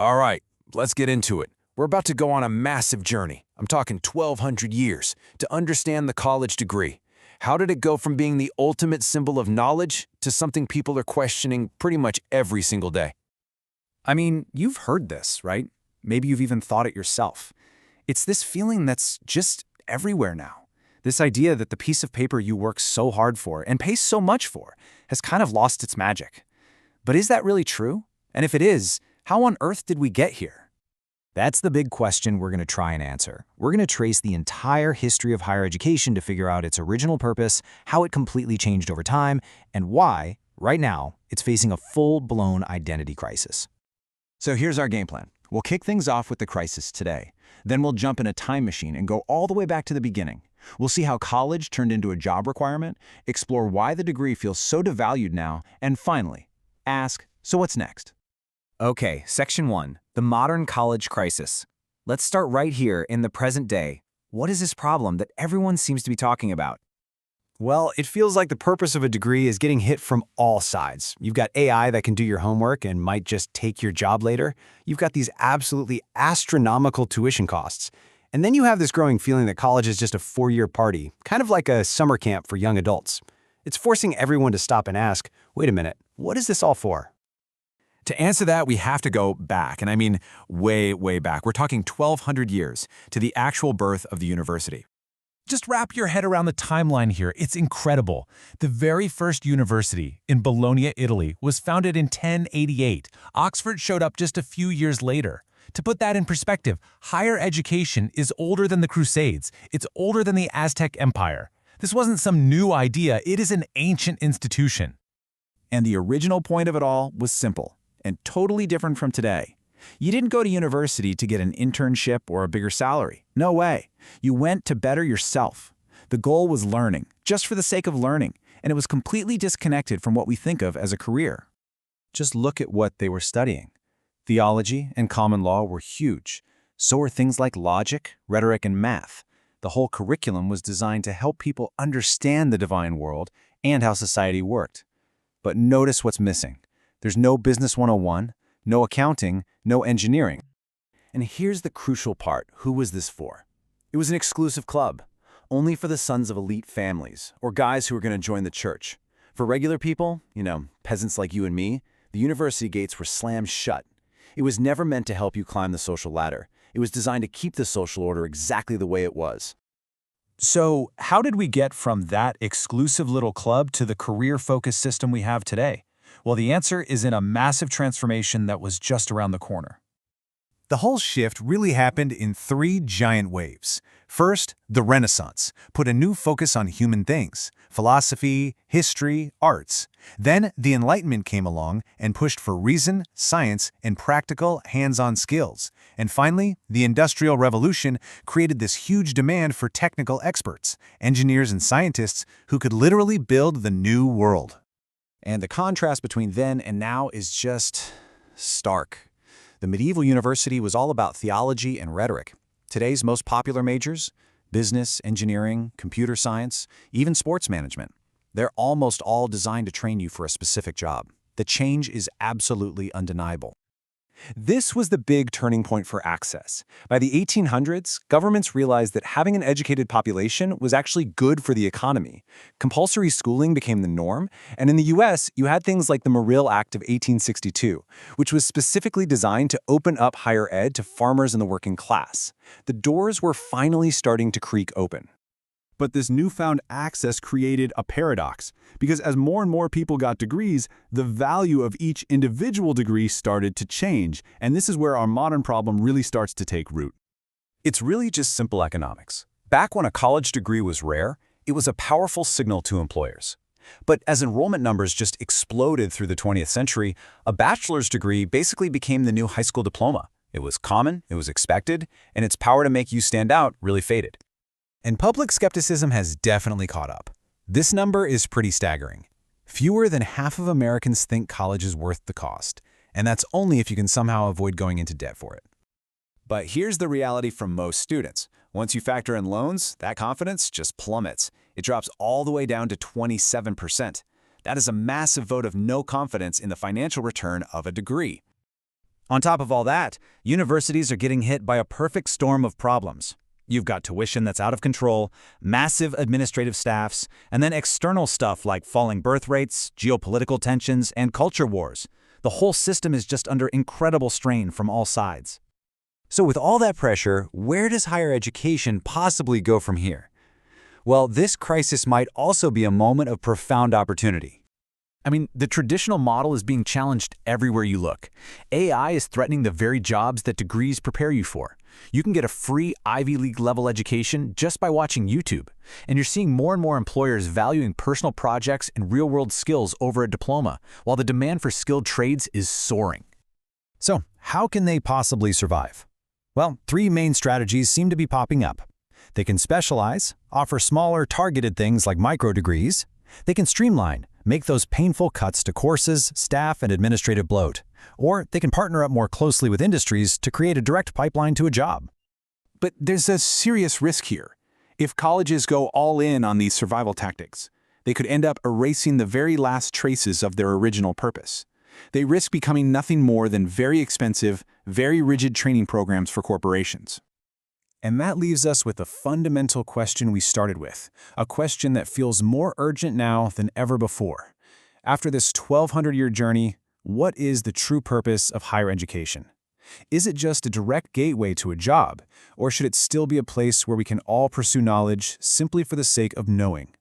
All right, let's get into it. We're about to go on a massive journey. I'm talking 1,200 years to understand the college degree. How did it go from being the ultimate symbol of knowledge to something people are questioning pretty much every single day? I mean, you've heard this, right? Maybe you've even thought it yourself. It's this feeling that's just everywhere now. This idea that the piece of paper you work so hard for and pay so much for has kind of lost its magic. But is that really true? And if it is, how on earth did we get here? That's the big question we're going to try and answer. We're going to trace the entire history of higher education to figure out its original purpose, how it completely changed over time, and why, right now, it's facing a full-blown identity crisis. So here's our game plan. We'll kick things off with the crisis today. Then we'll jump in a time machine and go all the way back to the beginning. We'll see how college turned into a job requirement, explore why the degree feels so devalued now, and finally, ask, so what's next? Okay, Section 1, the modern college crisis. Let's start right here in the present day. What is this problem that everyone seems to be talking about? Well, it feels like the purpose of a degree is getting hit from all sides. You've got AI that can do your homework and might just take your job later. You've got these absolutely astronomical tuition costs. And then you have this growing feeling that college is just a four-year party, kind of like a summer camp for young adults. It's forcing everyone to stop and ask, wait a minute, what is this all for? To answer that, we have to go back, and I mean way, way back. We're talking 1,200 years to the actual birth of the university. Just wrap your head around the timeline here. It's incredible. The very first university in Bologna, Italy, was founded in 1088. Oxford showed up just a few years later. To put that in perspective, higher education is older than the Crusades. It's older than the Aztec Empire. This wasn't some new idea. It is an ancient institution. And the original point of it all was simple and totally different from today. You didn't go to university to get an internship or a bigger salary. No way. You went to better yourself. The goal was learning, just for the sake of learning, and it was completely disconnected from what we think of as a career. Just look at what they were studying. Theology and common law were huge. So were things like logic, rhetoric, and math. The whole curriculum was designed to help people understand the divine world and how society worked. But notice what's missing. There's no Business 101, no accounting, no engineering. And here's the crucial part. Who was this for? It was an exclusive club, only for the sons of elite families or guys who were going to join the church. For regular people, peasants like you and me, the university gates were slammed shut. It was never meant to help you climb the social ladder. It was designed to keep the social order exactly the way it was. So, how did we get from that exclusive little club to the career-focused system we have today? Well, the answer is in a massive transformation that was just around the corner. The whole shift really happened in three giant waves. First, the Renaissance put a new focus on human things: philosophy, history, arts. Then the Enlightenment came along and pushed for reason, science, and practical, hands-on skills. And finally, the Industrial Revolution created this huge demand for technical experts, engineers and scientists who could literally build the new world. And the contrast between then and now is just stark. The medieval university was all about theology and rhetoric. Today's most popular majors, business, engineering, computer science, even sports management, they're almost all designed to train you for a specific job. The change is absolutely undeniable. This was the big turning point for access. By the 1800s, governments realized that having an educated population was actually good for the economy. Compulsory schooling became the norm, and in the US, you had things like the Morrill Act of 1862, which was specifically designed to open up higher ed to farmers and the working class. The doors were finally starting to creak open. But this newfound access created a paradox, because as more and more people got degrees, the value of each individual degree started to change, and this is where our modern problem really starts to take root. It's really just simple economics. Back when a college degree was rare, it was a powerful signal to employers. But as enrollment numbers just exploded through the 20th century, a bachelor's degree basically became the new high school diploma. It was common, it was expected, and its power to make you stand out really faded. And public skepticism has definitely caught up. This number is pretty staggering. Fewer than half of Americans think college is worth the cost, and that's only if you can somehow avoid going into debt for it. But here's the reality from most students. Once you factor in loans, that confidence just plummets. It drops all the way down to 27%. That is a massive vote of no confidence in the financial return of a degree. On top of all that, universities are getting hit by a perfect storm of problems. You've got tuition that's out of control, massive administrative staffs, and then external stuff like falling birth rates, geopolitical tensions, and culture wars. The whole system is just under incredible strain from all sides. So with all that pressure, where does higher education possibly go from here? Well, this crisis might also be a moment of profound opportunity. I mean, the traditional model is being challenged everywhere you look. AI is threatening the very jobs that degrees prepare you for. You can get a free Ivy League level education just by watching YouTube. And you're seeing more and more employers valuing personal projects and real-world skills over a diploma, while the demand for skilled trades is soaring. So, how can they possibly survive? Well, three main strategies seem to be popping up. They can specialize, offer smaller, targeted things like micro-degrees. They can streamline, make those painful cuts to courses, staff, and administrative bloat. Or they can partner up more closely with industries to create a direct pipeline to a job. But there's a serious risk here. If colleges go all in on these survival tactics, they could end up erasing the very last traces of their original purpose. They risk becoming nothing more than very expensive, very rigid training programs for corporations. And that leaves us with the fundamental question we started with, a question that feels more urgent now than ever before. After this 1,200-year journey, what is the true purpose of higher education? Is it just a direct gateway to a job, or should it still be a place where we can all pursue knowledge simply for the sake of knowing?